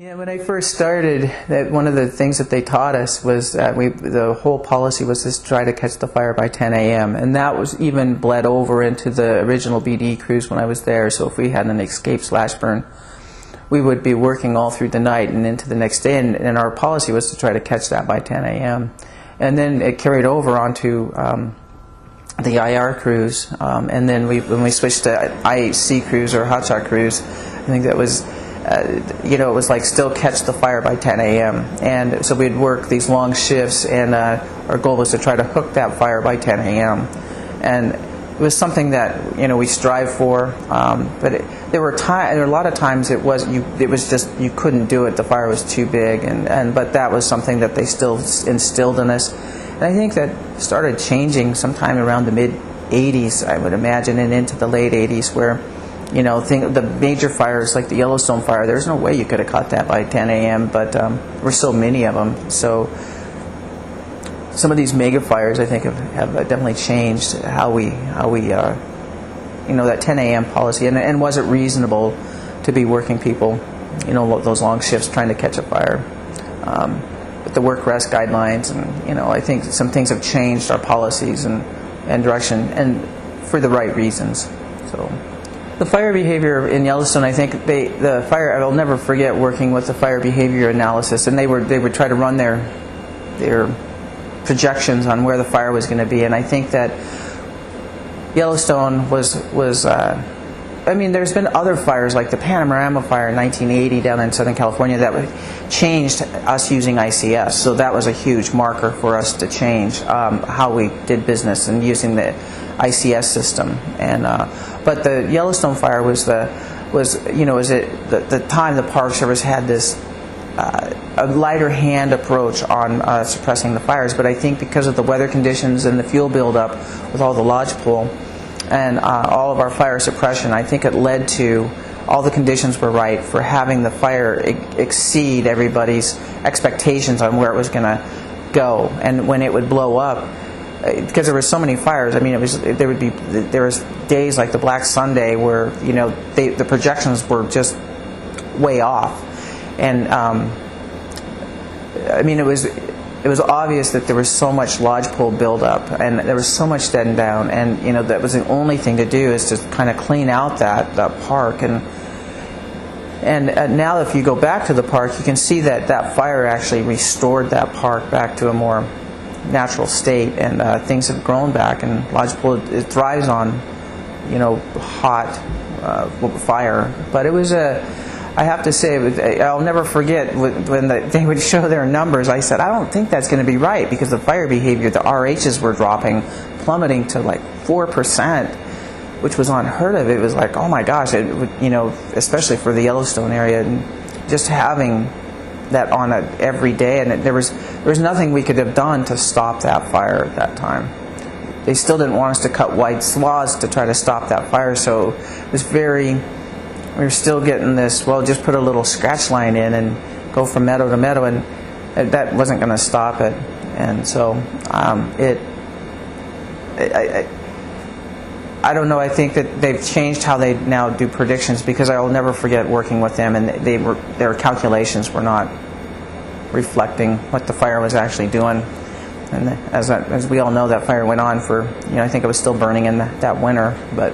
Yeah, when I first started, one of the things that they taught us was that the whole policy was to try to catch the fire by 10 a.m. And that was even bled over into the original BD crews when I was there. So if we had an escape slash burn, we would be working all through the night and into the next day. And our policy was to try to catch that by 10 a.m. And then it carried over onto the IR crews. And then when we switched to IHC crews or hotshot crews, I think that was... it was like still catch the fire by 10 a.m. And so we'd work these long shifts, and our goal was to try to hook that fire by 10 a.m. And it was something that we strive for, but there were a lot of times it was just you couldn't do it. The fire was too big, but that was something that they still instilled in us. And I think that started changing sometime around the mid 80s, I would imagine, and into the late 80s, where the major fires like the Yellowstone fire, there's no way you could have caught that by 10 a.m., but there were so many of them. So some of these mega fires, I think, have definitely changed how we that 10 a.m. policy, and was it reasonable to be working people, those long shifts trying to catch a fire. With the work rest guidelines, and I think some things have changed our policies and direction, and for the right reasons. So. The fire behavior in Yellowstone, I think I'll never forget working with the fire behavior analysis, and they would try to run their projections on where the fire was going to be. And I think that Yellowstone was there's been other fires like the Panorama fire in 1980 down in Southern California that changed us using ICS. So that was a huge marker for us to change how we did business and using the ICS system. And but the Yellowstone fire was the time the Park Service had this a lighter hand approach on suppressing the fires. But I think because of the weather conditions and the fuel buildup with all the lodgepole and all of our fire suppression, I think it led to all the conditions were right for having the fire exceed everybody's expectations on where it was going to go. And when it would blow up, because there were so many fires, there was days like the Black Sunday where the projections were just way off, and it was obvious that there was so much lodgepole buildup, and there was so much dead and down, and that was the only thing to do is to kind of clean out that park. And now if you go back to the park, you can see that fire actually restored that park back to a more natural state, and things have grown back, and lodgepole it thrives on hot fire. But it was I have to say, I'll never forget when they would show their numbers. I said, I don't think that's going to be right, because the fire behavior, the RHs were plummeting to like 4%, which was unheard of. It was like, oh my gosh, especially for the Yellowstone area, and just having that on every day, and there was nothing we could have done to stop that fire at that time. They still didn't want us to cut wide swaths to try to stop that fire, so it was we were still getting this, well, just put a little scratch line in and go from meadow to meadow, and that wasn't going to stop it. And so I don't know, I think that they've changed how they now do predictions, because I'll never forget working with them, and their calculations were not reflecting what the fire was actually doing. And as we all know, that fire went on for, I think it was still burning in that winter, but